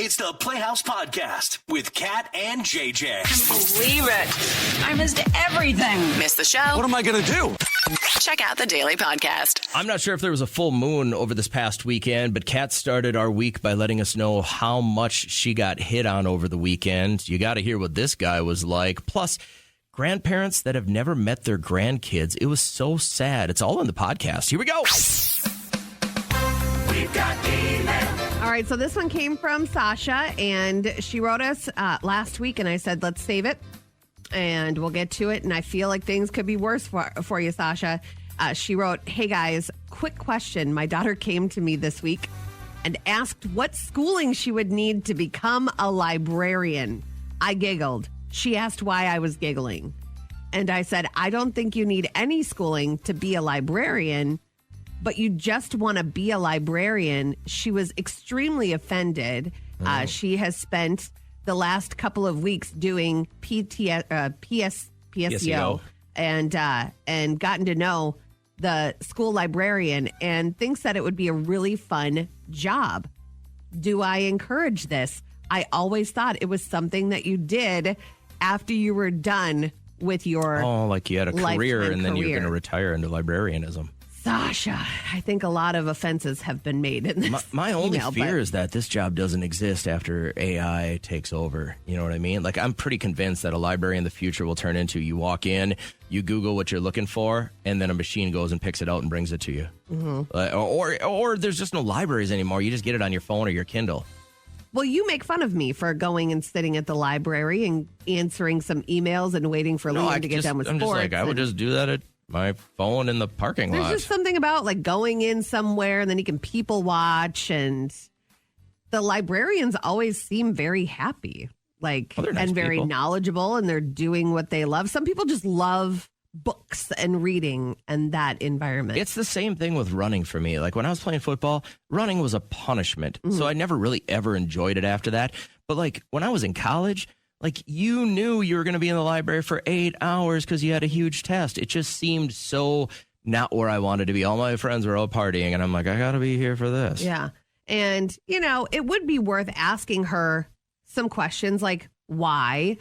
It's the Playhouse Podcast with Kat and JJ. Believe it. I missed everything. Missed the show? What am I going to do? Check out the Daily Podcast. I'm not sure if there was a full moon over this past weekend, but Kat started our week by letting us know how much she got hit on over the weekend. You got to hear what this guy was like. Plus, grandparents that have never met their grandkids. It was so sad. It's all in the podcast. Here we go. We've got email. All right, so this one came from Sasha, and she wrote us last week, and I said, let's save it, and we'll get to it, and I feel like things could be worse for you, Sasha. She wrote, hey, guys, quick question. My daughter came to me this week and asked what schooling she would need to become a librarian. I giggled. She asked why I was giggling, and I said, I don't think you need any schooling to be a librarian, but you just want to be a librarian. She was extremely offended. She has spent the last couple of weeks doing PSEO and gotten to know the school librarian and thinks that it would be a really fun job. Do I encourage this? I always thought it was something that you did after you were done with your like you had a career and then you're going to retire into librarianism. Sasha, I think a lot of offenses have been made in this. My only fear is that this job doesn't exist after AI takes over. You know what I mean? Like, I'm pretty convinced that a library in the future will turn into you walk in, you Google what you're looking for, and then a machine goes and picks it out and brings it to you. Mm-hmm. Or there's just no libraries anymore. You just get it on your phone or your Kindle. Well, you make fun of me for going and sitting at the library and answering some emails and waiting for Liam to get done with sports. I'm just like, I would just do that at my phone in the parking lot. There's just something about like going in somewhere and then you can people watch, and the librarians always seem very happy, like, nice and very people. Knowledgeable, and they're doing what they love. Some people just love books and reading and that environment. It's the same thing with running for me. Like when I was playing football, running was a punishment. Mm-hmm. So I never really ever enjoyed it after that. But like when I was in college, like, you knew you were going to be in the library for 8 hours because you had a huge test. It just seemed so not where I wanted to be. All my friends were out partying, and I'm like, I got to be here for this. Yeah. And, you know, it would be worth asking her some questions like why.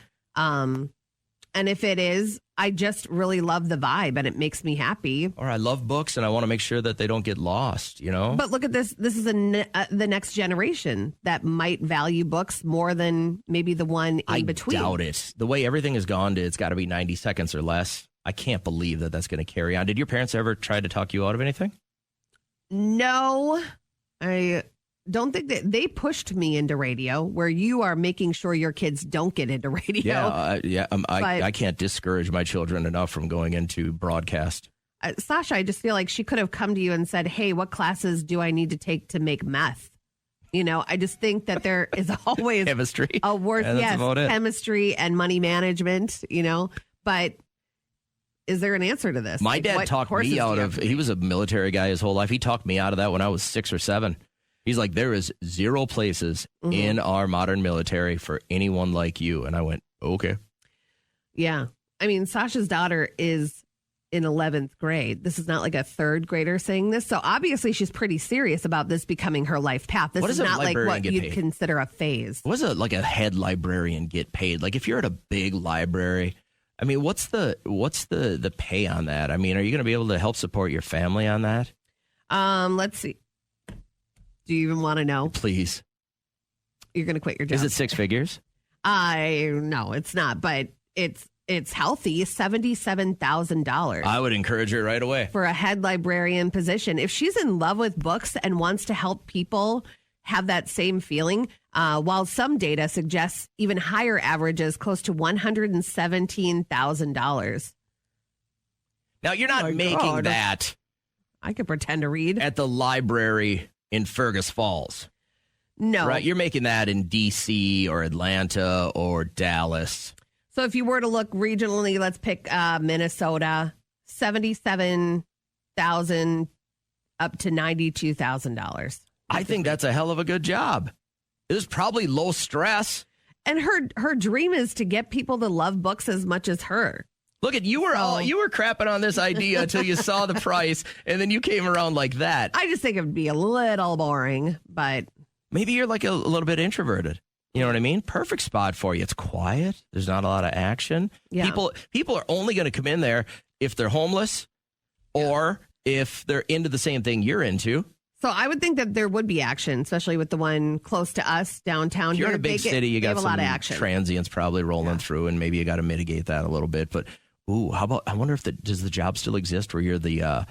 And if it is, I just really love the vibe and it makes me happy. Or I love books and I want to make sure that they don't get lost, you know? But look at this. This is the next generation that might value books more than maybe the one in between. I doubt it. The way everything has gone, it's got to be 90 seconds or less. I can't believe that that's going to carry on. Did your parents ever try to talk you out of anything? No, I don't think that they pushed me into radio, where you are making sure your kids don't get into radio. I can't discourage my children enough from going into broadcast. Sasha, I just feel like she could have come to you and said, hey, what classes do I need to take to make meth? You know, I just think that there is always chemistry. A worth, chemistry and money management, you know, but is there an answer to this? My dad talked me out of, he was a military guy his whole life. He talked me out of that when I was 6 or 7. He's like, there is 0 places in our modern military for anyone like you. And I went, okay. Yeah. I mean, Sasha's daughter is in 11th grade. This is not like a 3rd grader saying this. So obviously she's pretty serious about this becoming her life path. This is not like what you'd consider a phase. What does like a head librarian get paid? Like if you're at a big library, I mean, what's the pay on that? I mean, are you going to be able to help support your family on that? Let's see. Do you even want to know? Please. You're going to quit your job. Is it 6 figures? No, it's not, but it's healthy, $77,000. I would encourage her right away. For a head librarian position. If she's in love with books and wants to help people have that same feeling, while some data suggests even higher averages, close to $117,000. Now, you're not making that. I could pretend to read. At the library in Fergus Falls. No. Right, you're making that in D.C. or Atlanta or Dallas. So if you were to look regionally, let's pick Minnesota, $77,000 up to $92,000. I think that's a hell of a good job. It was probably low stress. And her dream is to get people to love books as much as her. Look at you were crapping on this idea until you saw the price, and then you came around like that. I just think it would be a little boring, but maybe you're like a little bit introverted. You know what I mean? Perfect spot for you. It's quiet. There's not a lot of action. Yeah. People are only going to come in there if they're homeless or if they're into the same thing you're into. So I would think that there would be action, especially with the one close to us downtown. If you're here. in a big city, you got a some lot of action. transients probably rolling through, and maybe you got to mitigate that a little bit. But how about? I wonder if does the job still exist where you're the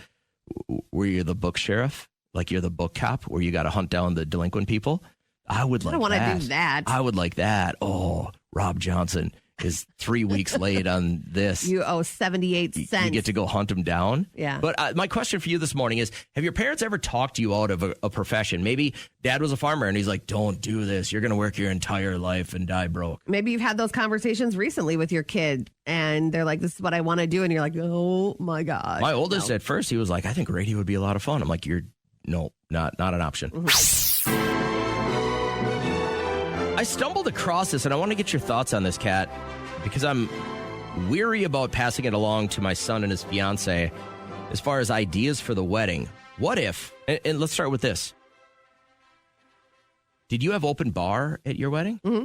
book sheriff, like you're the book cop, where you got to hunt down the delinquent people. I would like. I don't want to do that. I would like that. Oh, Rob Johnson is 3 weeks late on this. You owe 78 cents. You get to go hunt them down. Yeah. But my question for you this morning is, have your parents ever talked you out of a profession? Maybe dad was a farmer and he's like, don't do this. You're going to work your entire life and die broke. Maybe you've had those conversations recently with your kid and they're like, this is what I want to do. And you're like, oh my God. My oldest at first, he was like, I think radio would be a lot of fun. I'm like, not an option. Mm-hmm. I stumbled across this, and I want to get your thoughts on this, Kat, because I'm weary about passing it along to my son and his fiance as far as ideas for the wedding. What if, and let's start with this. Did you have open bar at your wedding? Mm-hmm.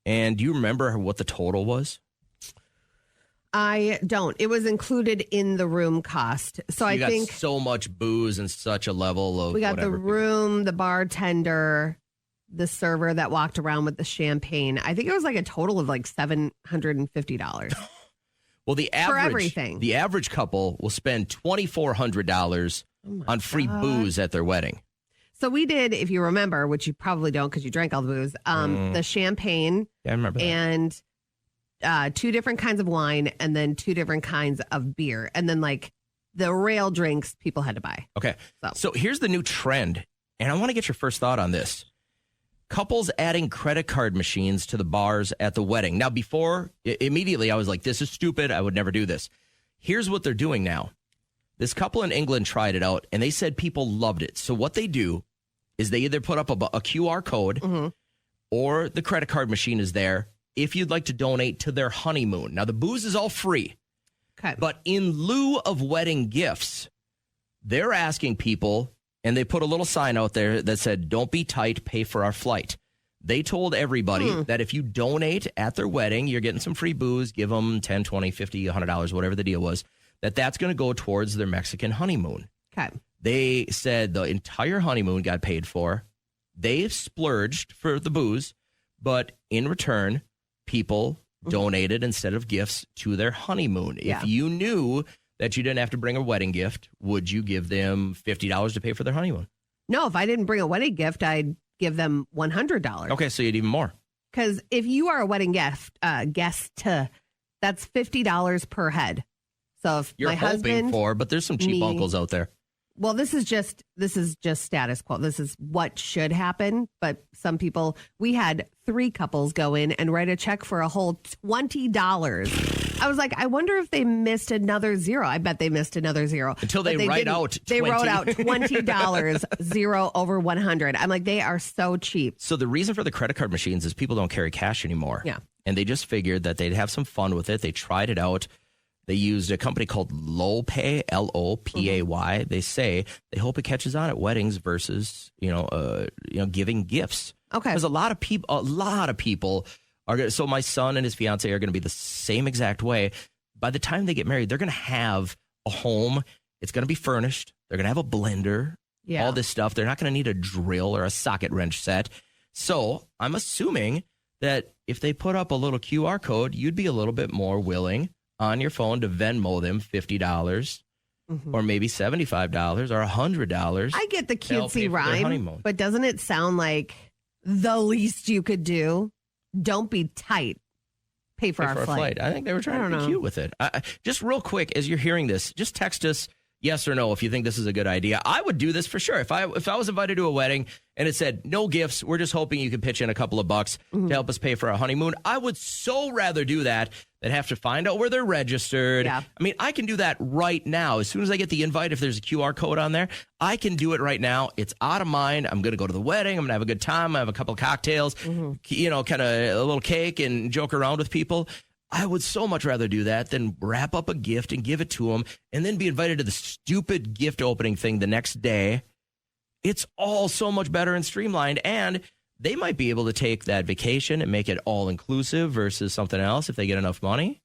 And do you remember what the total was? I don't. It was included in the room cost. So I think so much booze and such a level of we got whatever. the room, the bartender, the server that walked around with the champagne. I think it was like a total of like $750. Well, the average for everything. The average couple will spend $2,400 on free booze at their wedding. So we did, if you remember, which you probably don't because you drank all the booze, the champagne. Yeah, I remember that. And 2 different kinds of wine and then 2 different kinds of beer. And then like the rail drinks people had to buy. Okay. So here's the new trend. And I want to get your first thought on this. Couples adding credit card machines to the bars at the wedding. Now, before, immediately I was like, this is stupid. I would never do this. Here's what they're doing now. This couple in England tried it out, and they said people loved it. So what they do is they either put up a QR code or the credit card machine is there if you'd like to donate to their honeymoon. Now, the booze is all free. Okay. But in lieu of wedding gifts, they're asking people, and they put a little sign out there that said, don't be tight, pay for our flight. They told everybody that if you donate at their wedding, you're getting some free booze, give them $10, $20, $50, $100, whatever the deal was, that's going to go towards their Mexican honeymoon. Okay. They said the entire honeymoon got paid for. They splurged for the booze, but in return, people donated instead of gifts to their honeymoon. Yeah. If you knew that you didn't have to bring a wedding gift, would you give them $50 to pay for their honeymoon? No, if I didn't bring a wedding gift, I'd give them $100. Okay, so you'd even more. Because if you are a wedding guest, that's $50 per head. So if You're my hoping husband, for, but there's some cheap uncles out there. well, this is just status quo. This is what should happen. But some people, we had 3 couples go in and write a check for a whole $20. I was like, I wonder if they missed another zero. I bet they missed another zero. Until they write out They 20. wrote out $20, 0 over 100. I'm like, they are so cheap. So the reason for the credit card machines is people don't carry cash anymore. Yeah. And they just figured that they'd have some fun with it. They tried it out. They used a company called LoPay, L-O-P-A-Y. They say they hope it catches on at weddings versus, giving gifts. Okay. Because a lot of people are going to, so my son and his fiance are going to be the same exact way. By the time they get married, they're going to have a home. It's going to be furnished. They're going to have a blender, all this stuff. They're not going to need a drill or a socket wrench set. So I'm assuming that if they put up a little QR code, you'd be a little bit more willing on your phone to Venmo them $50 or maybe $75 or $100. I get the to help pay cutesy for their rhyme, honeymoon. but doesn't it sound like the least you could do? Don't be tight. Pay for our flight. I think they were trying to be cute with it. Just real quick, as you're hearing this, just text us yes or no if you think this is a good idea. I would do this for sure. If I was invited to a wedding and it said no gifts, we're just hoping you can pitch in a couple of bucks to help us pay for our honeymoon, I would so rather do that than have to find out where they're registered. Yeah. I mean, I can do that right now. As soon as I get the invite, if there's a QR code on there, I can do it right now. It's out of mind. I'm going to go to the wedding. I'm going to have a good time. I have a couple of cocktails, kind of a little cake and joke around with people. I would so much rather do that than wrap up a gift and give it to them and then be invited to the stupid gift opening thing the next day It's all so much better and streamlined, and they might be able to take that vacation and make it all inclusive versus something else if they get enough money.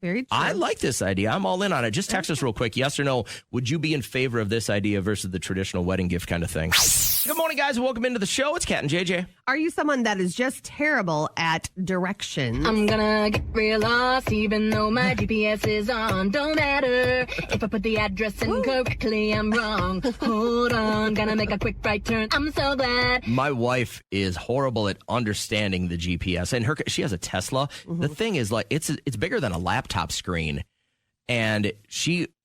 Very true. I like this idea. I'm all in on it. Just text us real quick. Yes or no. Would you be in favor of this idea versus the traditional wedding gift kind of thing? Good morning, guys. Welcome into the show. It's Kat and JJ. Are you someone that is just terrible at directions? I'm gonna get real lost even though my GPS is on. Don't matter if I put the address in correctly, I'm wrong. Hold on, gonna make a quick right turn. I'm so glad. My wife is horrible at understanding the GPS, and she has a Tesla. The thing is, like, it's bigger than a laptop screen, and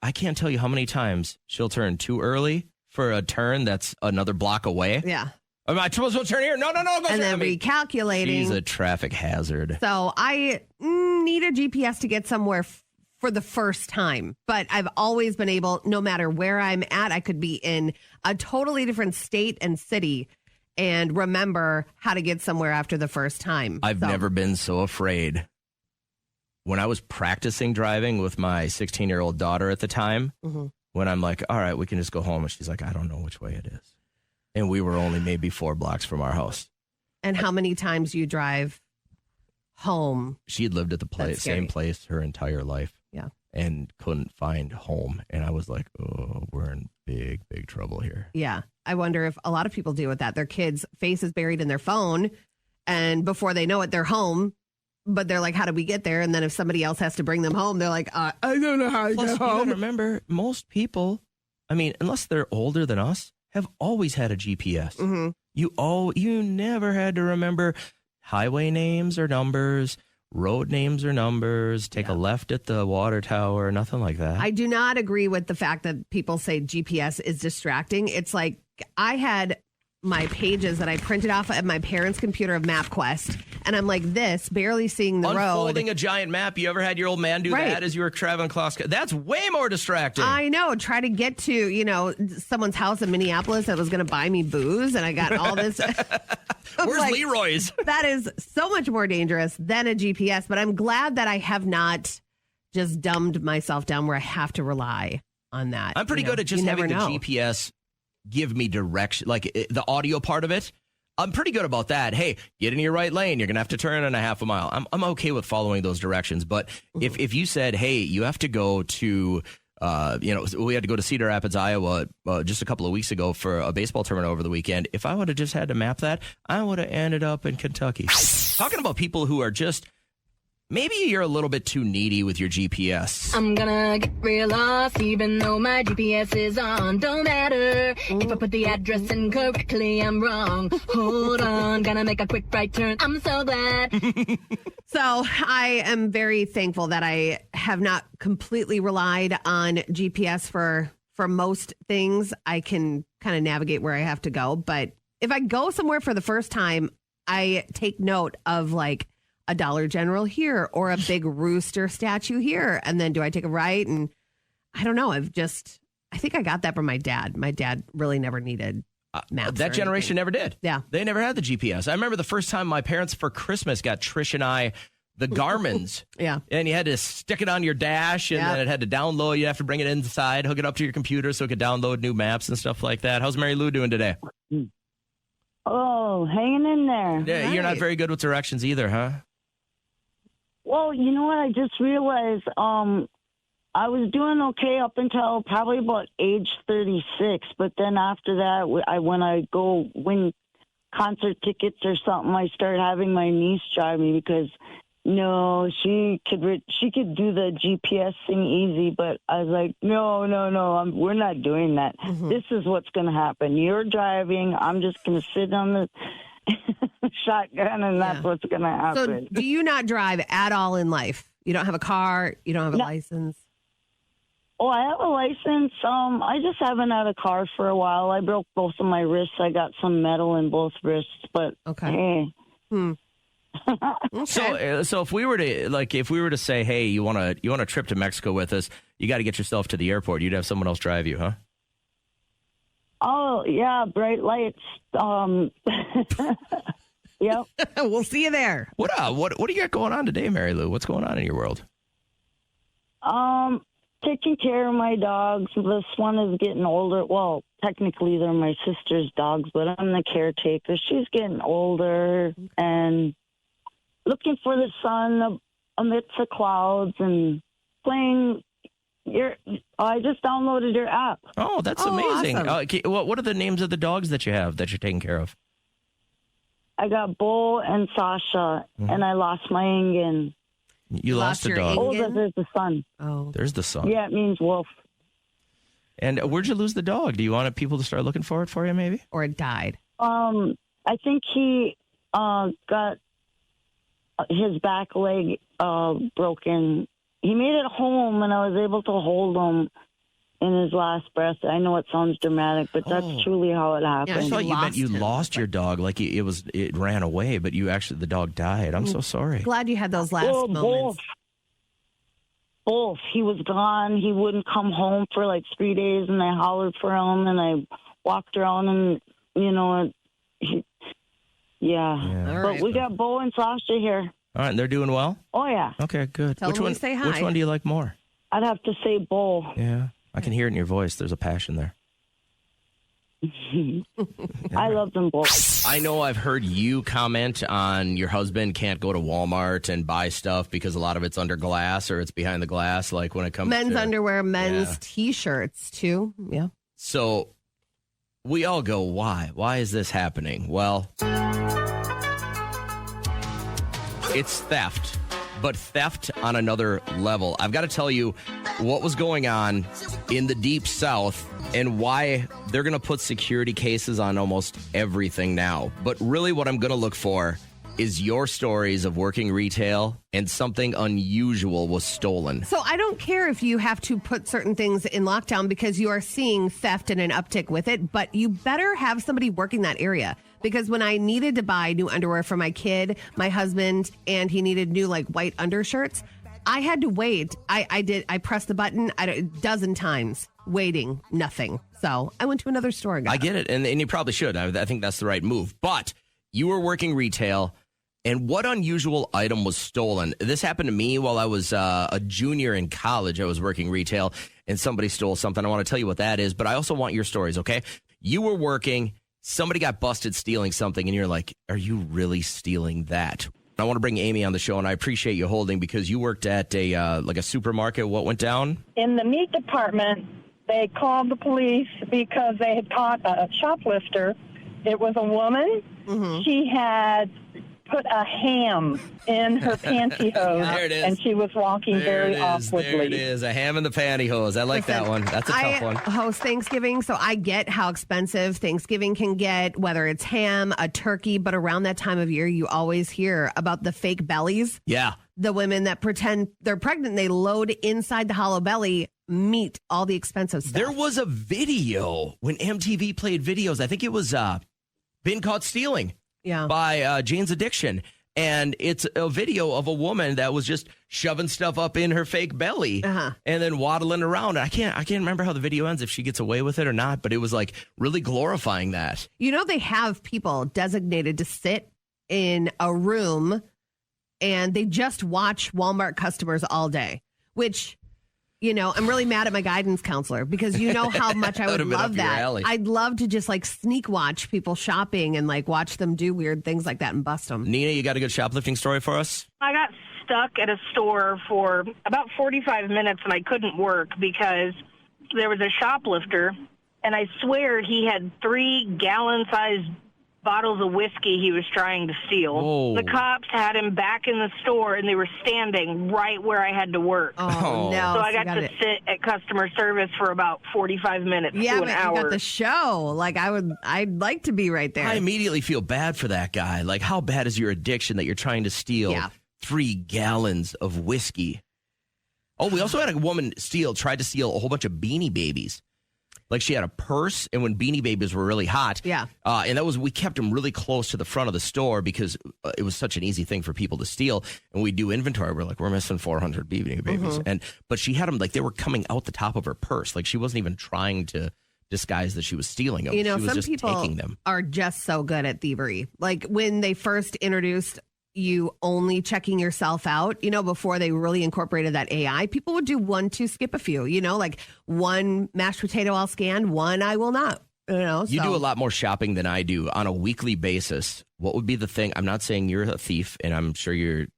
I can't tell you how many times she'll turn too early for a turn that's another block away. Yeah. Am I supposed to turn here? No. Go and then recalculating. She's a traffic hazard. So I need a GPS to get somewhere for the first time. But I've always been able, no matter where I'm at, I could be in a totally different state and city and remember how to get somewhere after the first time. I've never been so afraid. When I was practicing driving with my 16-year-old daughter at the time, when I'm like, all right, we can just go home. And she's like, I don't know which way it is. And we were only maybe 4 blocks from our house. And how many times you drive home? She had lived at the same place her entire life. Yeah. And couldn't find home. And I was like, oh, we're in big, big trouble here. Yeah. I wonder if a lot of people deal with that. Their kids' face is buried in their phone. And before they know it, they're home. But they're like, how did we get there? And then if somebody else has to bring them home, they're like, I don't know how to get home. You gotta remember, most people, I mean, unless they're older than us, have always had a GPS. You never had to remember highway names or numbers, road names or numbers, take a left at the water tower, nothing like that. I do not agree with the fact that people say GPS is distracting. It's like I had my pages that I printed off at my parents' computer of MapQuest, and I'm like this, barely seeing the road. Unfolding a giant map. You ever had your old man do that as you were traveling across? That's way more distracting. I know. Try to get to, someone's house in Minneapolis that was going to buy me booze, and I got all this. Where's Leroy's? That is so much more dangerous than a GPS, but I'm glad that I have not just dumbed myself down where I have to rely on that. I'm pretty good at just having the GPS give me direction, like the audio part of it. I'm pretty good about that. Hey, get in your right lane. You're going to have to turn in a half a mile. I'm okay with following those directions. But if you said, hey, you have to go to, we had to go to Cedar Rapids, Iowa just a couple of weeks ago for a baseball tournament over the weekend. If I would have just had to map that, I would have ended up in Kentucky. Talking about people who are just, maybe you're a little bit too needy with your GPS. I'm gonna get real lost even though my GPS is on. Don't matter if I put the address in correctly, I'm wrong. Hold on, gonna make a quick right turn. I'm so glad. So I am very thankful that I have not completely relied on GPS for most things. I can kind of navigate where I have to go. But if I go somewhere for the first time, I take note of like a Dollar General here or a big rooster statue here. And then do I take a right? And I don't know. I think I got that from my dad. My dad really never needed maps. That generation never did. Yeah. They never had the GPS. I remember the first time my parents for Christmas got Trish and I the Garmin's. Yeah. And you had to stick it on your dash and then it had to download. You have to bring it inside, hook it up to your computer so it could download new maps and stuff like that. How's Mary Lou doing today? Oh, hanging in there. Yeah, Right. You're not very good with directions either, huh? Well, you know what? I just realized I was doing okay up until probably about age 36. But then after that, when I go win concert tickets or something, I start having my niece drive me because, she could do the GPS thing easy. But I was like, no, we're not doing that. This is what's going to happen. You're driving. I'm just going to sit on the shotgun, and that's what's going to happen. So do you not drive at all in life? You don't have a car? You don't have a license? Oh, I have a license. I just haven't had a car for a while. I broke both of my wrists. I got some metal in both wrists, but hey. Okay. So if we were to say, hey, you want a trip to Mexico with us, you got to get yourself to the airport. You'd have someone else drive you, huh? Oh yeah, bright lights. Yep. We'll see you there. What do you got going on today, Mary Lou? What's going on in your world? taking care of my dogs. This one is getting older. Well, technically they're my sister's dogs, but I'm the caretaker. She's getting older and looking for the sun amidst the clouds and playing. I just downloaded your app. Oh, that's amazing. Awesome. What are the names of the dogs that you have that you're taking care of? I got Bo and Sasha, and I lost my Ingen. You lost a your dog. Ingen? Oh, there's the sun. Oh. There's the son. Yeah, it means wolf. And where'd you lose the dog? Do you want people to start looking for it for you, maybe? Or it died. I think he got his back leg broken. He made it home, and I was able to hold him in his last breath. I know it sounds dramatic, but that's truly how it happened. I thought you meant you Lost him. lost your dog, like it ran away, but the dog died. I'm so sorry. Glad you had those last moments. Both. He was gone. He wouldn't come home for like 3 days, and I hollered for him, and I walked around, and Yeah. All But right. we got Bo and Sasha here. All right, and they're doing well? Oh yeah, Okay, good. Tell them we say hi. Which one do you like more? I'd have to say Bo. Yeah. I can hear it in your voice. There's a passion there. I love them both. I know I've heard you comment on your husband can't go to Walmart and buy stuff because a lot of it's under glass or it's behind the glass, like when it comes Men's to underwear, men's Yeah. T-shirts, too. Yeah. So we all go, why? Why is this happening? Well, it's theft, but theft on another level. I've got to tell you what was going on in the Deep South and why they're going to put security cases on almost everything now. But really what I'm going to look for is your stories of working retail and something unusual was stolen. So I don't care if you have to put certain things in lockdown because you are seeing theft and an uptick with it, but you better have somebody working that area. Because when I needed to buy new underwear for my kid, my husband, and he needed new like white undershirts, I had to wait. I pressed the button a dozen times, waiting, nothing. So I went to another store and got I get it, and you probably should. I think that's the right move. But you were working retail, and what unusual item was stolen? This happened to me while I was a junior in college. I was working retail, and somebody stole something. I want to tell you what that is, but I also want your stories, okay? You were working, somebody got busted stealing something, and you're like, are you really stealing that? I want to bring Amy on the show, and I appreciate you holding because you worked at a supermarket. What went down? In the meat department, they called the police because they had caught a shoplifter. It was a woman. Mm-hmm. She had put a ham in her pantyhose, There it is. and she was walking very awkwardly. There it is. A ham in the pantyhose. I like that one. That's a tough one. I host Thanksgiving, so I get how expensive Thanksgiving can get, whether it's ham, a turkey, but around that time of year, you always hear about the fake bellies. Yeah. The women that pretend they're pregnant, they load inside the hollow belly meat, all the expensive stuff. There was a video when MTV played videos. I think it was Been Caught Stealing by Jane's Addiction. And it's a video of a woman that was just shoving stuff up in her fake belly and then waddling around. I can't remember how the video ends, if she gets away with it or not, but it was like really glorifying that. You know, they have people designated to sit in a room and they just watch Walmart customers all day, which, you know, I'm really mad at my guidance counselor because you know how much I would Would've been love up your that. alley. I'd love to just like sneak watch people shopping and like watch them do weird things like that and bust them. Nina, you got a good shoplifting story for us? I got stuck at a store for about 45 minutes and I couldn't work because there was a shoplifter, and I swear he had 3 gallon-sized bottles of whiskey he was trying to steal. Whoa. The cops had him back in the store, and they were standing right where I had to work. Oh, no. So I got to sit at customer service for about 45 minutes to an but hour. you got the show. Like I'd like to be right there. I immediately feel bad for that guy. Like, how bad is your addiction that you're trying to steal 3 gallons of whiskey? Oh, we also had a woman tried to steal a whole bunch of Beanie Babies. Like, she had a purse, and when Beanie Babies were really hot, and we kept them really close to the front of the store because it was such an easy thing for people to steal. And we do inventory, we're like, we're missing 400 Beanie Babies, but she had them like they were coming out the top of her purse. Like, she wasn't even trying to disguise that she was stealing them. You know, she was some just people taking them. are just so good at thievery. Like when they first introduced you only checking yourself out, before they really incorporated that AI, people would do 1, 2, skip a few, like one mashed potato I'll scan, one I will not. You do a lot more shopping than I do on a weekly basis. What would be the thing? I'm not saying you're a thief, and I'm sure you're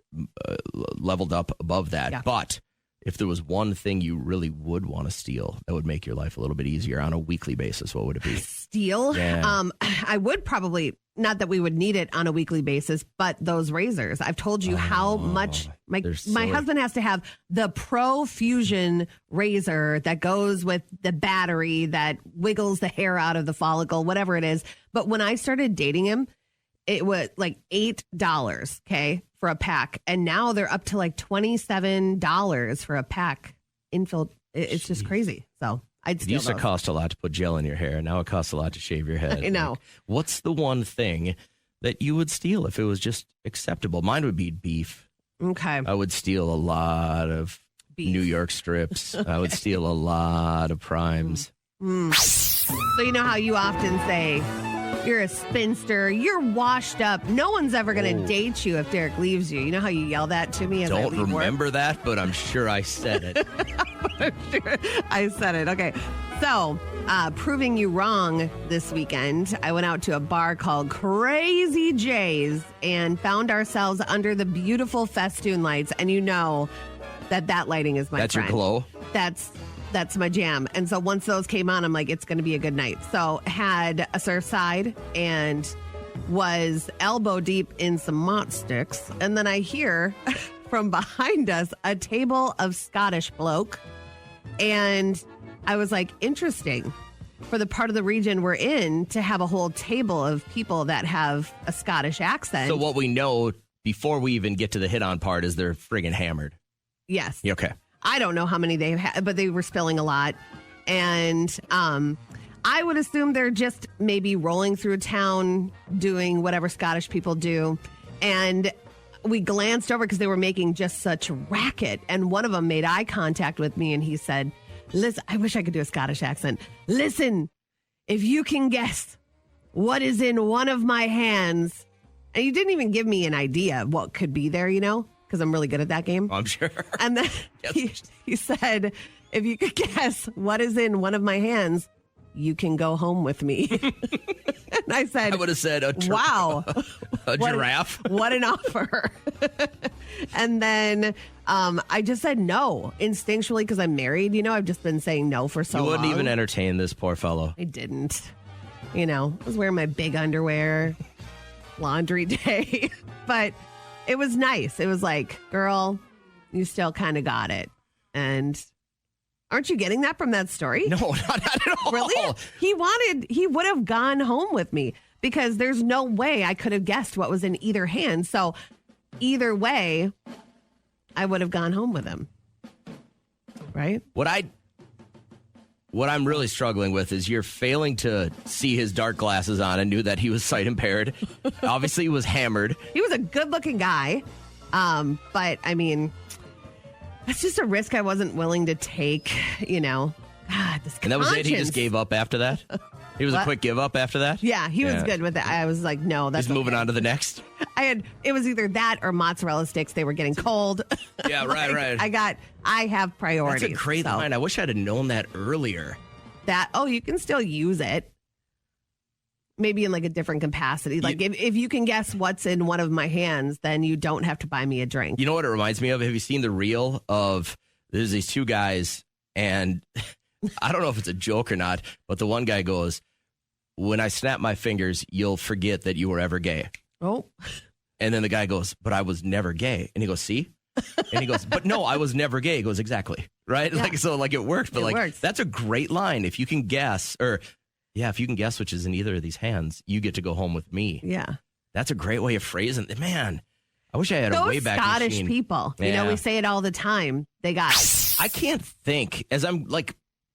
leveled up above that. Yeah. But if there was one thing you really would want to steal that would make your life a little bit easier on a weekly basis, what would it be? Steal? Yeah. I would probably, not that we would need it on a weekly basis, but those razors. I've told you how much my husband has to have the Pro Fusion razor that goes with the battery that wiggles the hair out of the follicle, whatever it is. But when I started dating him, it was like $8, okay, for a pack. And now they're up to like $27 for a pack. It's just crazy. So I'd steal It used to those. cost a lot to put gel in your hair. Now it costs a lot to shave your head. I know. Like, what's the one thing that you would steal if it was just acceptable? Mine would be beef. Okay. I would steal a lot of Beef. New York strips. I would steal a lot of primes. So you know how you often say, you're a spinster, you're washed up, no one's ever going to date you if Derek leaves you. You know how you yell that to me as I Don't leave work? remember that, but I'm sure I said it. Sure, I said it. Okay. So, proving you wrong this weekend, I went out to a bar called Crazy J's and found ourselves under the beautiful festoon lights. And you know that lighting is my That's friend. your glow? That's my jam. And so once those came on, I'm like, it's going to be a good night. So had a Surfside and was elbow deep in some mott sticks. And then I hear from behind us a table of Scottish bloke. And I was like, interesting for the part of the region we're in to have a whole table of people that have a Scottish accent. So what we know before we even get to the hit on part is they're friggin' hammered. Yes. Okay. I don't know how many they've had, but they were spilling a lot. And I would assume they're just maybe rolling through town doing whatever Scottish people do. And we glanced over because they were making just such racket. And one of them made eye contact with me and he said, listen, I wish I could do a Scottish accent. Listen, if you can guess what is in one of my hands. And you didn't even give me an idea of what could be there, because I'm really good at that game. I'm sure. And then he said, if you could guess what is in one of my hands, you can go home with me. And I said, I would have said wow. A giraffe. What an offer. And then I just said no instinctually because I'm married. I've just been saying no for so long. You wouldn't even entertain this poor fellow. I didn't. I was wearing my big underwear, laundry day. But it was nice. It was like, girl, you still kind of got it. And aren't you getting that from that story? No, not at all. Really? He would have gone home with me because there's no way I could have guessed what was in either hand. So either way, I would have gone home with him. Right? What I'm really struggling with is you're failing to see his dark glasses on and knew that he was sight impaired. Obviously, he was hammered. He was a good-looking guy. But, I mean, that's just a risk I wasn't willing to take, God, this And that was it? He conscience. just gave up after that? He was a quick give up after that? Yeah, he was good with it. I was like, no, that's He's moving on to the next? it was either that or mozzarella sticks. They were getting cold. Yeah, right. I have priorities. That's a great line. I wish I'd have known that earlier. You can still use it. Maybe in like a different capacity. Like if you can guess what's in one of my hands, then you don't have to buy me a drink. You know what it reminds me of? Have you seen the reel of there's these two guys and I don't know if it's a joke or not, but the one guy goes, when I snap my fingers, you'll forget that you were ever gay. Oh. And then the guy goes, but I was never gay. And he goes, see? And he goes, but no, I was never gay. He goes, exactly. Right? Yeah. It worked. But it works. That's a great line. If you can guess, if you can guess which is in either of these hands, you get to go home with me. Yeah. That's a great way of phrasing it. Man, I wish I had Those a way back Scottish machine. people, Yeah. we say it all the time. They got it. I can't think, as I'm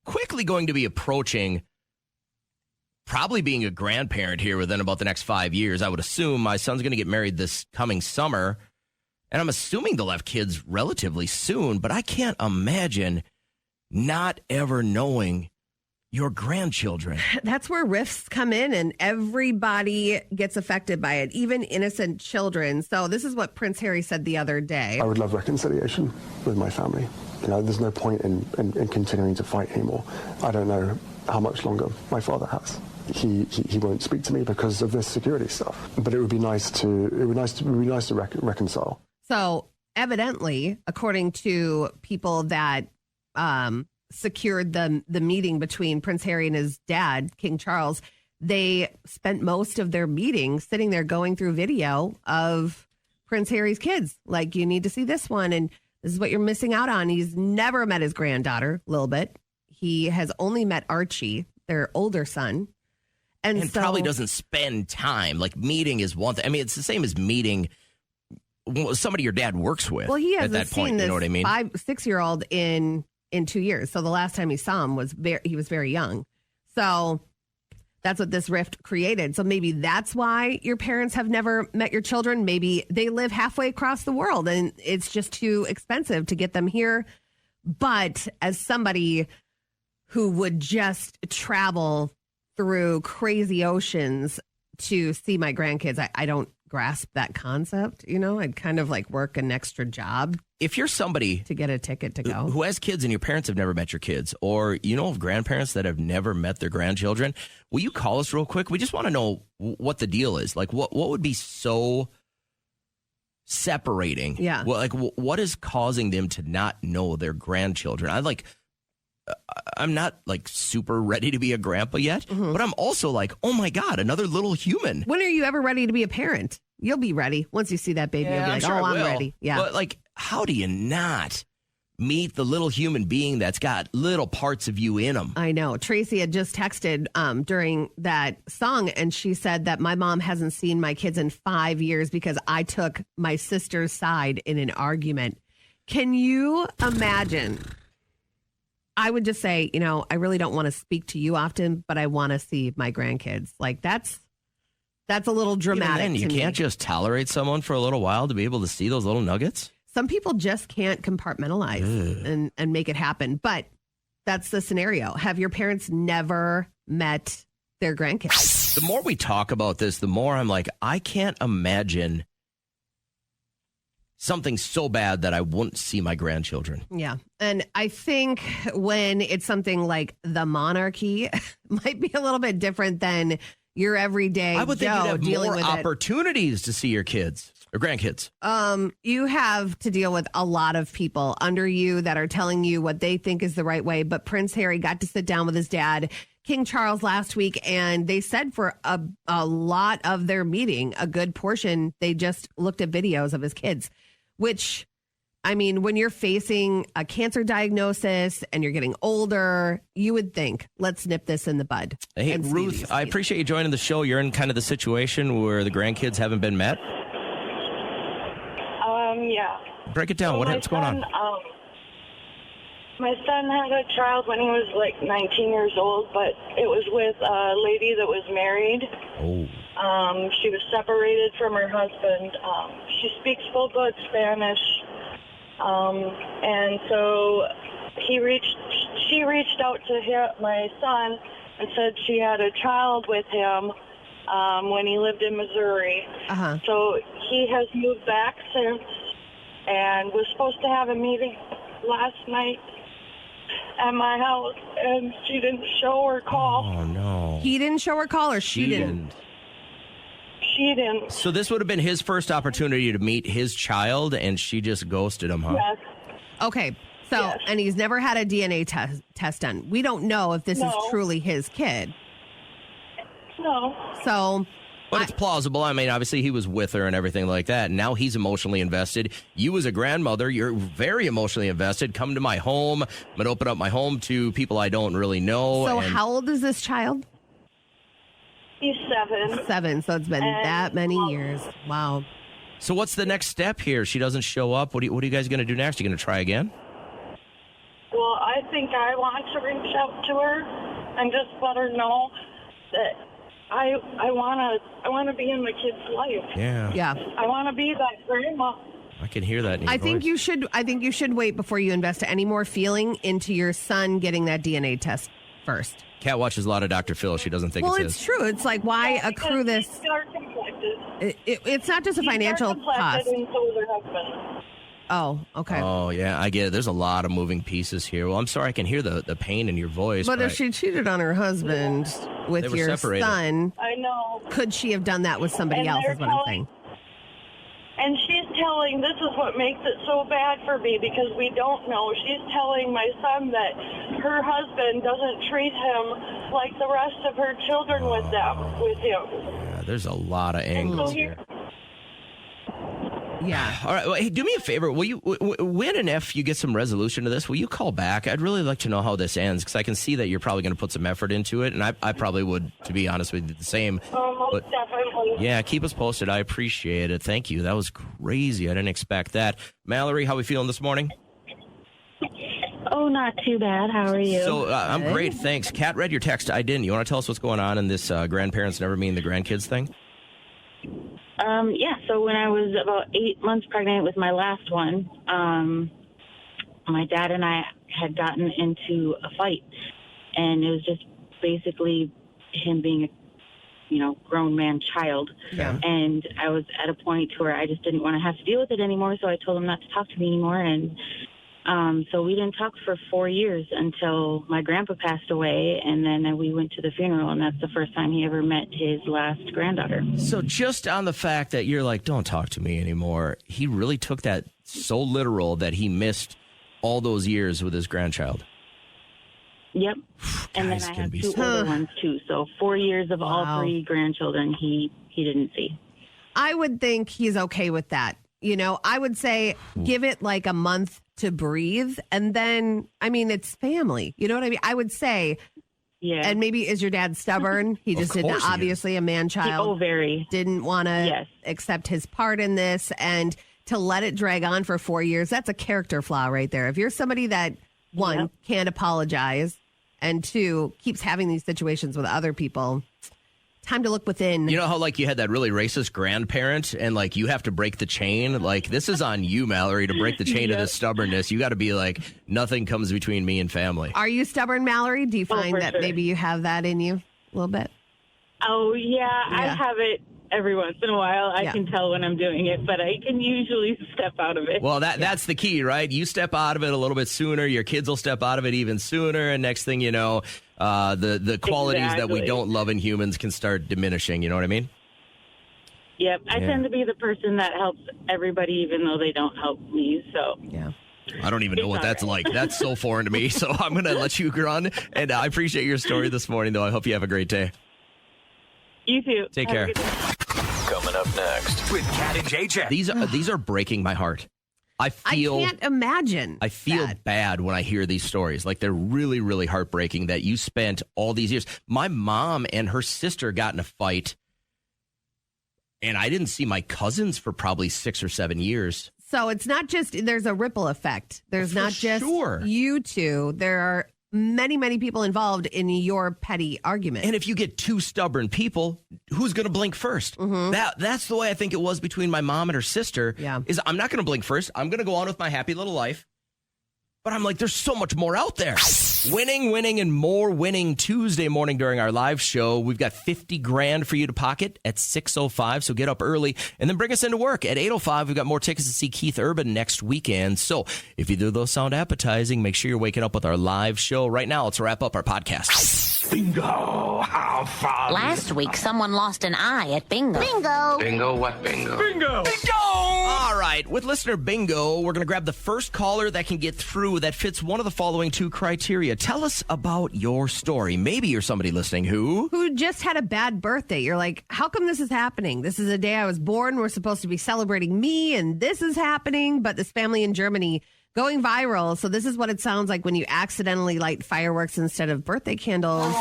quickly going to be approaching probably being a grandparent here within about the next 5 years. I would assume my son's going to get married this coming summer, and I'm assuming they'll have kids relatively soon, but I can't imagine not ever knowing your grandchildren. That's where rifts come in, and everybody gets affected by it, even innocent children. So this is what Prince Harry said the other day. I would love reconciliation with my family. There's no point in continuing to fight anymore. I don't know how much longer my father has. He won't speak to me because of this security stuff. But it would be nice to reconcile. So evidently, according to people that secured the meeting between Prince Harry and his dad, King Charles, they spent most of their meeting sitting there going through video of Prince Harry's kids. Like, you need to see this one, and this is what you're missing out on. He's never met his granddaughter, Lilbet. He has only met Archie, their older son. And so, probably doesn't spend time. Like, meeting is one thing. I mean, it's the same as meeting somebody your dad works with. Well, he hasn't at that point, seen this you know what I mean? 5-6-year-old in 2 years. So the last time he saw him he was very young. So that's what this rift created. So maybe that's why your parents have never met your children. Maybe they live halfway across the world and it's just too expensive to get them here. But as somebody who would just travel through crazy oceans to see my grandkids, I don't grasp that concept. I'd kind of like work an extra job. If you're somebody to get a ticket to go who has kids and your parents have never met your kids, or of grandparents that have never met their grandchildren, will you call us real quick? We just want to know what the deal is. Like, what would be so separating? Yeah. Well, like, what is causing them to not know their grandchildren? I'm not like super ready to be a grandpa yet, but I'm also like, oh my God, another little human. When are you ever ready to be a parent? You'll be ready. Once you see that baby, you'll be like, I'm I'm ready. Yeah. But like, how do you not meet the little human being that's got little parts of you in them? I know. Tracy had just texted during that song, and she said that my mom hasn't seen my kids in 5 years because I took my sister's side in an argument. Can you imagine? I would just say, I really don't want to speak to you often, but I want to see my grandkids. Like, that's a little dramatic. You can't just tolerate someone for a little while to be able to see those little nuggets. Some people just can't compartmentalize and make it happen. But that's the scenario. Have your parents never met their grandkids? The more we talk about this, the more I'm like, I can't imagine something so bad that I wouldn't see my grandchildren. Yeah. And I think when it's something like the monarchy, might be a little bit different than your everyday I would think you'd have dealing more with opportunities to see your kids or grandkids. You have to deal with a lot of people under you that are telling you what they think is the right way. But Prince Harry got to sit down with his dad, King Charles, last week, and they said for a lot of their meeting, a good portion, they just looked at videos of his kids. Which, I mean, when you're facing a cancer diagnosis and you're getting older, you would think, let's nip this in the bud. Hey, Ruth, I appreciate you joining the show. You're in kind of the situation where the grandkids haven't been met. Yeah. Break it down. So What's going on? My son had a child when he was like 19 years old, but it was with a lady that was married. Oh. She was separated from her husband. She speaks full good Spanish. And so she reached out to my son and said she had a child with him when he lived in Missouri. So he has moved back since and was supposed to have a meeting last night at my house, and she didn't show or call. Oh, no. He didn't show or call, or she didn't? She didn't. So this would have been his first opportunity to meet his child, and she just ghosted him, huh? Yes. Okay. So, Yes. And he's never had a DNA test done. We don't know if this is truly his kid. No. So... But it's plausible. I mean, obviously, he was with her and everything like that. And now he's emotionally invested. You, as a grandmother, you're very emotionally invested. Come to my home. I'm going to open up my home to people I don't really know. So how old is this child? He's 7. 7. So it's been that many years. Wow. So what's the next step here? She doesn't show up. What are you guys going to do next? You going to try again? Well, I think I want to reach out to her and just let her know that I want to be in the kid's life. Yeah. Yeah. I want to be that grandma. I can hear that in your I think voice. you should wait before you invest any more feeling into your son getting that DNA test first. Kat watches a lot of Dr. Phil. She doesn't think Well, it's it's true. It's like, why accrue this? She's dark-complected. It's not just a financial She's cost. dark-complected, and so is her husband. Oh, okay. Oh, yeah, I get it. There's a lot of moving pieces here. Well, I'm sorry. I can hear the pain in your voice. But if she cheated on her husband with They were your separated. son, I know. could she have done that with somebody And else they're is what I'm saying. And she's telling, this is what makes it so bad for me because we don't know. She's telling my son that her husband doesn't treat him like the rest of her children with him. Yeah, there's a lot of angles here. Yeah. All right. Well, hey, do me a favor. Will you, when and if you get some resolution to this, will you call back? I'd really like to know how this ends because I can see that you're probably going to put some effort into it, and I probably would, to be honest with you, the same. Most definitely. Yeah, keep us posted. I appreciate it. Thank you. That was crazy. I didn't expect that. Mallory, how are we feeling this morning? Oh, not too bad. How are you? So I'm great. Thanks. Kat read your text. I didn't. You want to tell us what's going on in this grandparents never mean the grandkids thing? Yeah, so when I was about 8 months pregnant with my last one, my dad and I had gotten into a fight. And it was just basically him being a, grown man child. Yeah. And I was at a point where I just didn't want to have to deal with it anymore, so I told him not to talk to me anymore. And so we didn't talk for 4 years until my grandpa passed away, and then we went to the funeral, and that's the first time he ever met his last granddaughter. So just on the fact that you're like, don't talk to me anymore, he really took that so literal that he missed all those years with his grandchild. Yep. And then I have two older ones, too. So 4 years of all three grandchildren he didn't see. I would think he's okay with that. I would say give it like a month to breathe. And then, it's family. You know what I mean? I would say, yeah. And maybe is your dad stubborn? He just didn't, obviously a man-child. Very. Didn't want to accept his part in this. And to let it drag on for 4 years, that's a character flaw right there. If you're somebody that, one, can't apologize, and two, keeps having these situations with other people, time to look within. You know how you had that really racist grandparent and you have to break the chain? This is on you, Mallory, to break the chain of this stubbornness. You got to be nothing comes between me and family. Are you stubborn, Mallory? Do you find that maybe you have that in you a little bit? Oh, yeah. I have it every once in a while. I can tell when I'm doing it, but I can usually step out of it. Well, that's the key, right? You step out of it a little bit sooner. Your kids will step out of it even sooner. And next thing you know, the qualities that we don't love in humans can start diminishing. You know what I mean? Yep. I tend to be the person that helps everybody, even though they don't help me. So yeah. I don't even know what that's like. That's so foreign to me. So I'm going to let you run. And I appreciate your story this morning, though. I hope you have a great day. You too. Take care. Coming up next with Kat and JJ. These are breaking my heart. I can't imagine. I feel bad when I hear these stories. They're really, really heartbreaking that you spent all these years. My mom and her sister got in a fight, and I didn't see my cousins for probably 6 or 7 years. So it's not just, there's a ripple effect. There's not just you two. There are many, many people involved in your petty argument. And if you get two stubborn people, who's going to blink first? Mm-hmm. That's the way I think it was between my mom and her sister. Yeah. Is I'm not going to blink first. I'm going to go on with my happy little life. But I'm there's so much more out there. Winning, and more winning Tuesday morning during our live show. We've got $50,000 for you to pocket at 6:05. So get up early and then bring us into work at 8:05. We've got more tickets to see Keith Urban next weekend. So if either of those sound appetizing, make sure you're waking up with our live show right now. Let's wrap up our podcast. Bingo! How fun! Last week, someone lost an eye at bingo. Bingo! Bingo what bingo? Bingo! Bingo! All right, with listener bingo, we're going to grab the first caller that can get through that fits one of the following two criteria. Tell us about your story. Maybe you're somebody listening who just had a bad birthday. You're like, how come this is happening? This is a day I was born. We're supposed to be celebrating me, and this is happening. But this family in Germany going viral. So this is what it sounds like when you accidentally light fireworks instead of birthday candles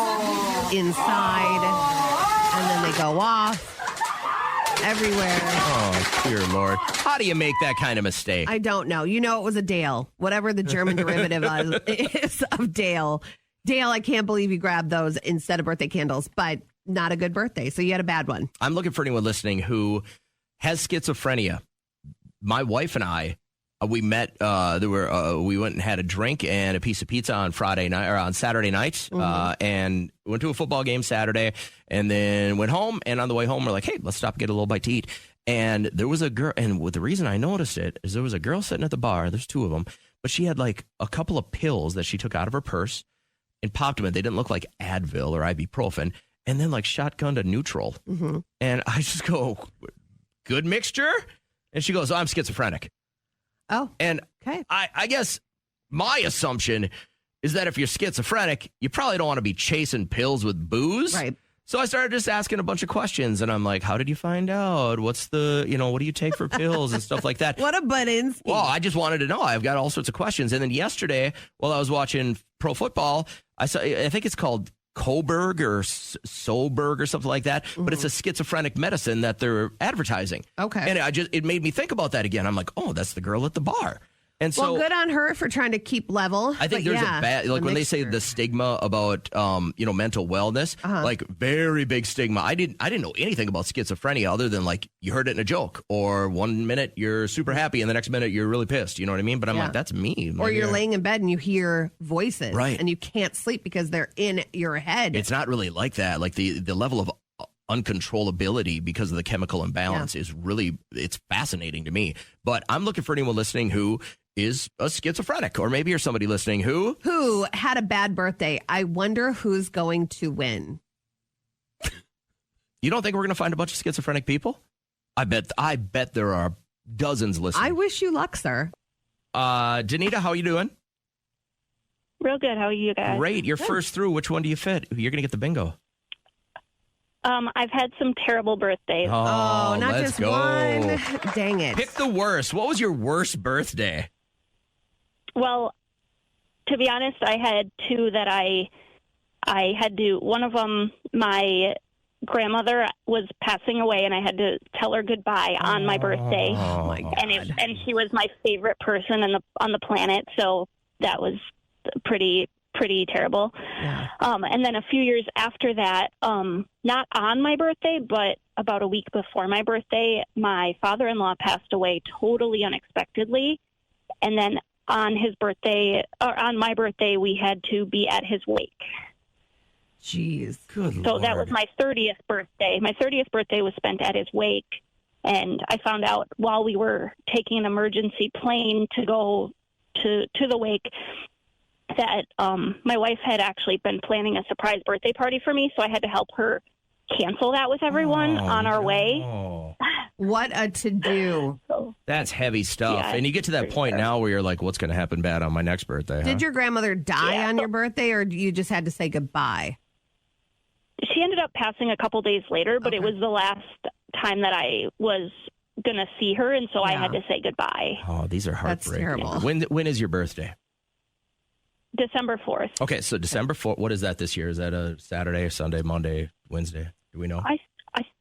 inside, and then they go off everywhere. Oh, dear Lord. How do you make that kind of mistake? I don't know. It was a Dale, whatever the German derivative is of Dale. Dale, I can't believe you grabbed those instead of birthday candles, but not a good birthday. So you had a bad one. I'm looking for anyone listening who has schizophrenia. My wife and I We met. We went and had a drink and a piece of pizza on Friday night or on Saturday night, and went to a football game Saturday, and then went home. And on the way home, we're like, "Hey, let's stop and get a little bite to eat." And there was a girl, and the reason I noticed it is there was a girl sitting at the bar. There's two of them, but she had like a couple of pills that she took out of her purse and popped them in. They didn't look like Advil or ibuprofen, and then like shotgunned a neutral. And I just go, "Good mixture?" And she goes, "Oh, I'm schizophrenic." Oh, and okay. I guess my assumption is that if you're schizophrenic, you probably don't want to be chasing pills with booze. Right. So I started just asking a bunch of questions, and I'm like, how did you find out? What do you take for pills and stuff like that? What a Budinsky. Well, I just wanted to know. I've got all sorts of questions. And then yesterday, while I was watching pro football, I think it's called Coburg or Soberg or something like that, but it's a schizophrenic medicine that they're advertising. Okay. And it made me think about that again. I'm like, oh, that's the girl at the bar. And so, well, good on her for trying to keep level. I think there's a bad, like when they say the stigma about, mental wellness, like very big stigma. I didn't know anything about schizophrenia other than like you heard it in a joke, or 1 minute you're super happy and the next minute you're really pissed. You know what I mean? But I'm like, that's me. Or you're laying in bed and you hear voices, right? And you can't sleep because they're in your head. It's not really like that. Like the level of uncontrollability because of the chemical imbalance is really, it's fascinating to me. But I'm looking for anyone listening who is a schizophrenic, or maybe you're somebody listening who had a bad birthday. I wonder who's going to win. You don't think we're going to find a bunch of schizophrenic people? I bet there are dozens listening. I wish you luck, sir. Danita, how are you doing? Real good. How are you guys? Great. You're first through. Which one do you fit? You're going to get the bingo. I've had some terrible birthdays. Oh, not let's just go. one. Dang it. Pick the worst. What was your worst birthday? Well, to be honest, I had two that I had to. One of them, my grandmother was passing away, and I had to tell her goodbye on my birthday. Oh my God! And she was my favorite person on the planet, so that was pretty terrible. Yeah. And then a few years after that, not on my birthday, but about a week before my birthday, my father-in-law passed away totally unexpectedly, and then on his birthday, or on my birthday, we had to be at his wake. Jeez. Good So Lord. that was my 30th birthday. My 30th birthday was spent at his wake, and I found out while we were taking an emergency plane to go to the wake that my wife had actually been planning a surprise birthday party for me, so I had to help her cancel that with everyone on our way. What a to-do. That's heavy stuff. Yeah, and you get to that point now where you're like, what's going to happen bad on my next birthday? Did your grandmother die on your birthday, or you just had to say goodbye? She ended up passing a couple days later, but it was the last time that I was going to see her, and so I had to say goodbye. Oh, these are heartbreaking. That's terrible. When is your birthday? December 4th. Okay, so December 4th. What is that this year? Is that a Saturday or Sunday, Monday, Wednesday? Do we know?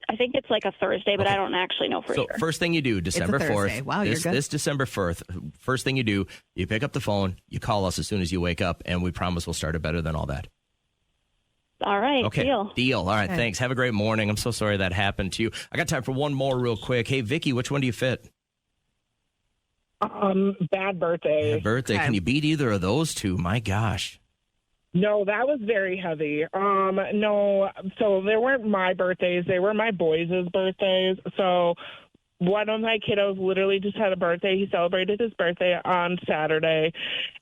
I think it's like a Thursday, but I don't actually know for sure. So first thing you do, December 4th. Wow, you're good. This December 4th, first thing you do, you pick up the phone, you call us as soon as you wake up, and we promise we'll start it better than all that. All right, Okay, deal. All right, thanks. Have a great morning. I'm so sorry that happened to you. I got time for one more real quick. Hey, Vicky, which one do you fit? Bad birthday. Bad birthday. Okay. Can you beat either of those two? My gosh. No, that was very heavy. No, so they weren't my birthdays. They were my boys' birthdays. So one of my kiddos literally just had a birthday. He celebrated his birthday on Saturday,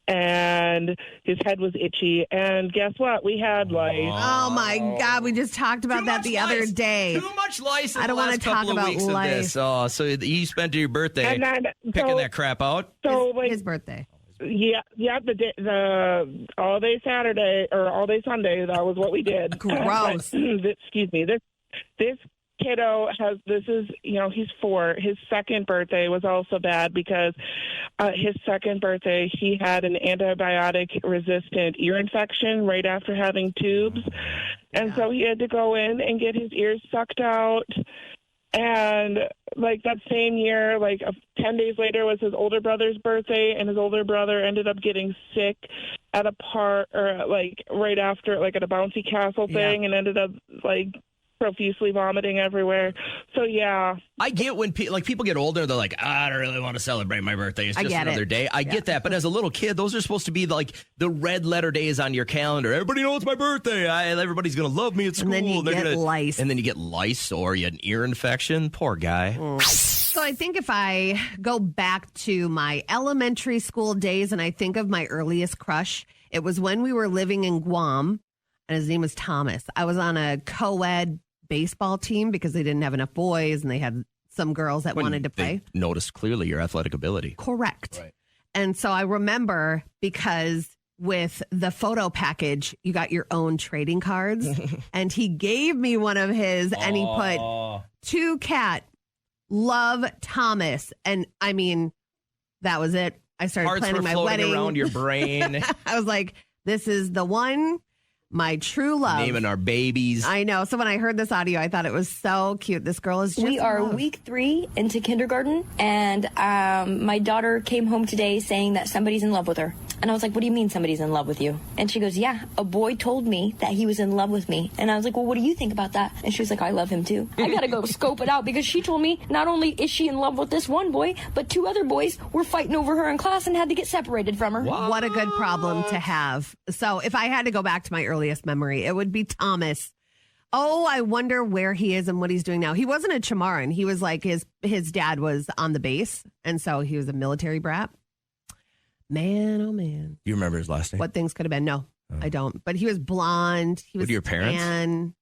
and his head was itchy. And guess what? We had lice. Oh, my God. We just talked about that the other day. Too much lice in I don't the want last to talk couple of about weeks of lice. this. Oh, so you spent your birthday And then, picking that crap out? So his birthday. Yeah, the all day Saturday or all day Sunday. That was what we did. Gross. Excuse me. This kiddo has. This is he's 4. His second birthday was also bad because his second birthday he had an antibiotic resistant ear infection right after having tubes, and so he had to go in and get his ears sucked out. And, like, that same year, 10 days later was his older brother's birthday, and his older brother ended up getting sick at a park, or, right after, at a bouncy castle thing, and ended up, profusely vomiting everywhere. So, yeah. I get when people get older, they're like, I don't really want to celebrate my birthday. It's just another day. I get that. But as a little kid, those are supposed to be like the red letter days on your calendar. Everybody knows my birthday. Everybody's going to love me at school. And then you get lice. And then you get lice or you had an ear infection. Poor guy. So I think if I go back to my elementary school days and I think of my earliest crush, it was when we were living in Guam, and his name was Thomas. I was on a co-ed baseball team because they didn't have enough boys and they had some girls that wanted to play. They noticed clearly your athletic ability. Correct. Right. And so I remember because with the photo package, you got your own trading cards. And he gave me one of his and he put to Cat, love Thomas. And I mean, that was it. I started Hearts planning were my floating wedding. around your brain. I was like, this is the one. My true love. Naming our babies. I know. So when I heard this audio, I thought it was so cute. This girl is just We are in love. week 3 into kindergarten, and my daughter came home today saying that somebody's in love with her. And I was like, what do you mean somebody's in love with you? And she goes, yeah, a boy told me that he was in love with me. And I was like, well, what do you think about that? And she was like, I love him too. I gotta go scope it out because she told me not only is she in love with this one boy, but 2 other boys were fighting over her in class and had to get separated from her. What a good problem to have. So if I had to go back to my earliest memory, it would be Thomas. Oh, I wonder where he is and what he's doing now. He wasn't a Chamaran. He was like his dad was on the base. And so he was a military brat. Man, oh man. You remember his last name? What things could have been? No, I don't. But he was blonde. He was What, your parents? tan.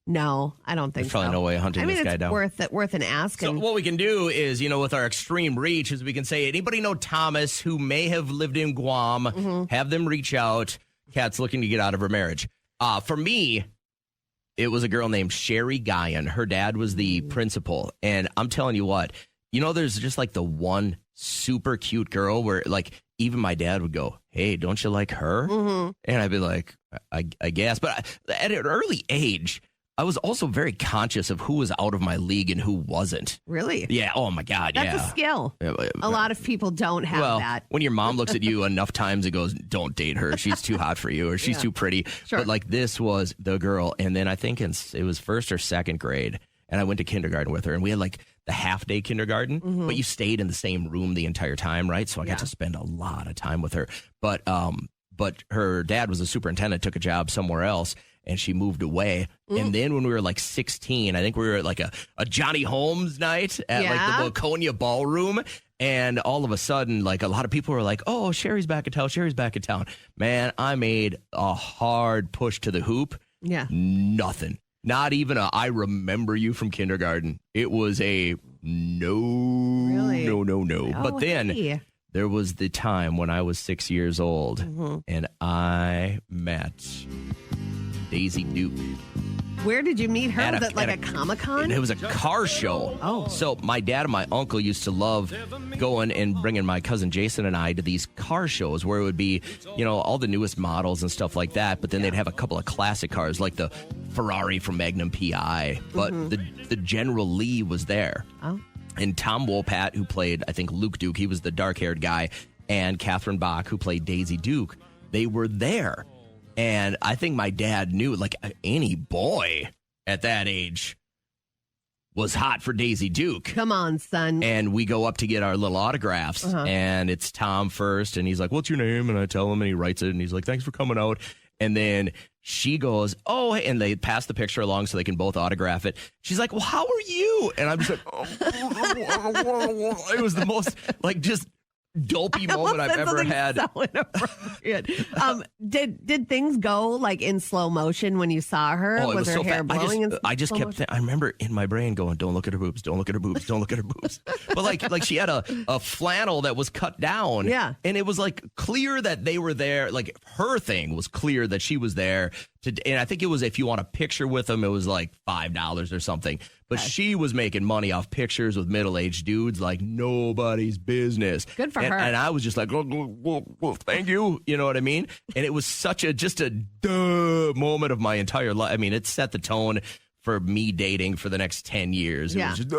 No, I don't think There's probably so. no way of hunting I mean, this guy it's down. worth an ask. So what we can do is, with our extreme reach, is we can say, anybody know Thomas who may have lived in Guam? Have them reach out. Kat's looking to get out of her marriage. For me, it was a girl named Sherry Guyan. Her dad was the principal. And I'm telling you what, there's just like the one super cute girl where like even my dad would go, hey, don't you like her? And I'd be like, I guess. But at an early age, I was also very conscious of who was out of my league and who wasn't. Really? Yeah. Oh, my God. That's a skill. A lot of people don't have that. When your mom looks at you enough times and goes, don't date her. She's too hot for you or she's too pretty. Sure. But like this was the girl. And then I think it was first or second grade. And I went to kindergarten with her. And we had like the half day kindergarten. But you stayed in the same room the entire time, right? So I got to spend a lot of time with her. But her dad was a superintendent, took a job somewhere else. And she moved away. And then when we were like 16, I think we were at like a Johnny Holmes night at like the Laconia Ballroom. And all of a sudden, like a lot of people were like, oh, Sherry's back in town. Sherry's back in town. Man, I made a hard push to the hoop. Yeah. Nothing. Not even I remember you from kindergarten. It was a no. Really? No. Oh, but then hey. there was the time when I was 6 years old and I met Daisy Duke. Where did you meet her? Was it like a Comic-Con? It was a car show. Oh. So my dad and my uncle used to love going and bringing my cousin Jason and I to these car shows where it would be, all the newest models and stuff like that. But then they'd have a couple of classic cars like the Ferrari from Magnum PI. But the General Lee was there. Oh. And Tom Wopat, who played, I think, Luke Duke, he was the dark-haired guy, and Catherine Bach, who played Daisy Duke, they were there. And I think my dad knew, like, any boy at that age was hot for Daisy Duke. Come on, son. And we go up to get our little autographs, and it's Tom first, and he's like, what's your name? And I tell him, and he writes it, and he's like, thanks for coming out. And then she goes, oh, and they pass the picture along so they can both autograph it. She's like, well, how are you? And I'm just like, it was the most, like, just dopey moment I've ever had. So inappropriate. Did things go like in slow motion when you saw her? Oh, it was her so hair fast. blowing? I just kept. I remember in my brain going, "Don't look at her boobs. Don't look at her boobs. Don't look at her boobs." But like she had a flannel that was cut down. Yeah, and it was like clear that they were there. Like her thing was clear that she was there. And I think it was if you want a picture with them, it was like $5 or something. But she was making money off pictures with middle-aged dudes like nobody's business. Good for her. And I was just like, thank you. You know what I mean? And it was such a duh moment of my entire life. I mean, it set the tone for me dating for the next 10 years. It was just,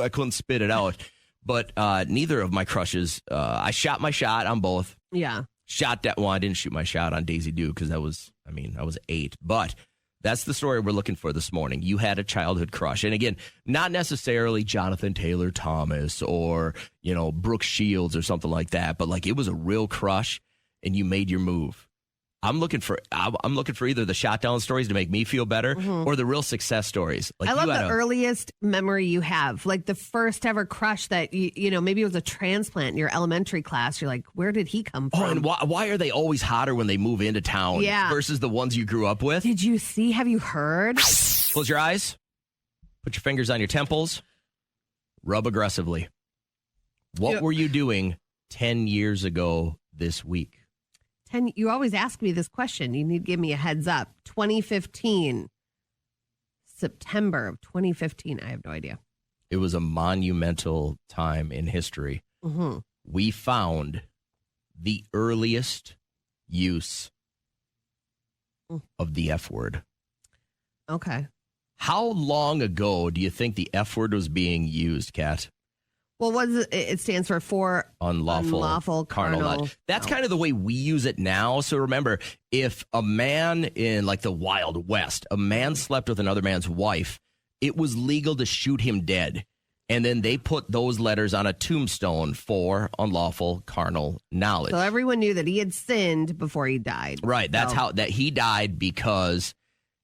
I couldn't spit it out. But neither of my crushes, I shot my shot on both. Yeah. Shot that one. I didn't shoot my shot on Daisy Duke because I was 8. But That's the story we're looking for this morning. You had a childhood crush. And again, not necessarily Jonathan Taylor Thomas or, Brooke Shields or something like that, but like it was a real crush and you made your move. I'm looking for either the shot down stories to make me feel better or the real success stories. Like I love the earliest memory you have, like the first ever crush that maybe it was a transplant in your elementary class. You're like, where did he come from? Oh, and why are they always hotter when they move into town versus the ones you grew up with? Did you see? Have you heard? Close your eyes. Put your fingers on your temples. Rub aggressively. What were you doing 10 years ago this week? You always ask me this question. You need to give me a heads up. 2015, September of 2015. I have no idea. It was a monumental time in history. Mm-hmm. We found the earliest use of the F word. Okay. How long ago do you think the F word was being used, Kat? Well, what is it? It stands for unlawful carnal. That's kind of the way we use it now. So remember, if a man in like the Wild West, a man slept with another man's wife, it was legal to shoot him dead. And then they put those letters on a tombstone for unlawful carnal knowledge. So everyone knew that he had sinned before he died. Right. That's how that he died because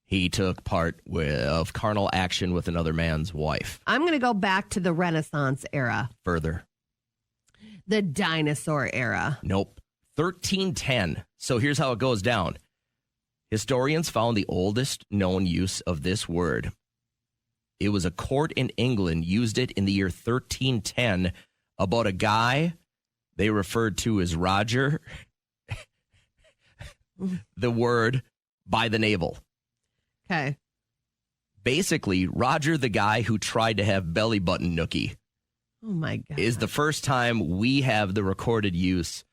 he took part of carnal action with another man's wife. I'm going to go back to the Renaissance era. Further. The dinosaur era. Nope. 1310. So here's how it goes down. Historians found the oldest known use of this word. It was a court in England used it in the year 1310 about a guy they referred to as Roger. The word by the navel. Okay. Basically, Roger, the guy who tried to have belly button nookie, oh my God, is the first time we have the recorded use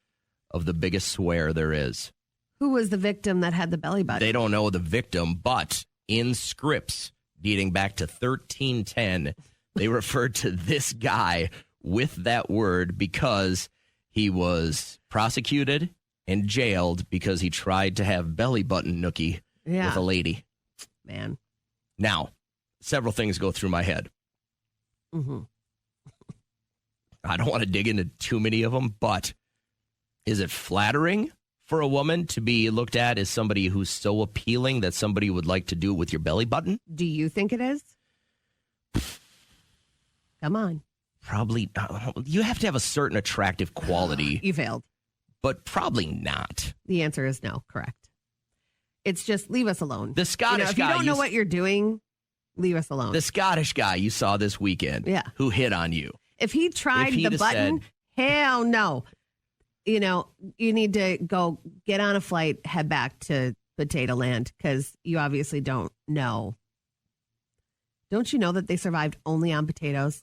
of the biggest swear there is. Who was the victim that had the belly button? They don't know the victim, but in scripts dating back to 1310, they referred to this guy with that word because he was prosecuted and jailed because he tried to have belly button nookie with a lady. Man. Now, several things go through my head. Mm-hmm. I don't want to dig into too many of them, but is it flattering for a woman to be looked at as somebody who's so appealing that somebody would like to do it with your belly button? Do you think it is? Come on. Probably not. You have to have a certain attractive quality. You failed. But probably not. The answer is no. Correct. It's just leave us alone. The Scottish if guy. You don't know what you're doing, leave us alone. The Scottish guy you saw this weekend. Yeah. Who hit on you. If he tried the button, hell no. You need to go get on a flight, head back to Potato Land because you obviously don't know. Don't you know that they survived only on potatoes?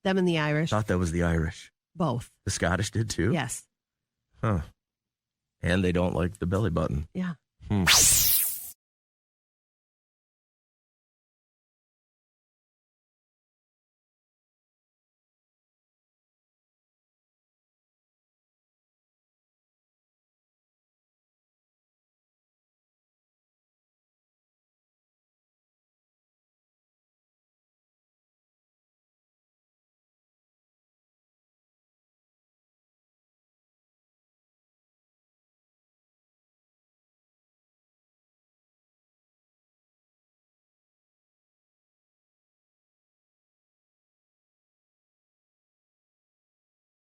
Them and the Irish. Thought that was the Irish. Both. The Scottish did too? Yes. Huh. And they don't like the belly button. Yeah.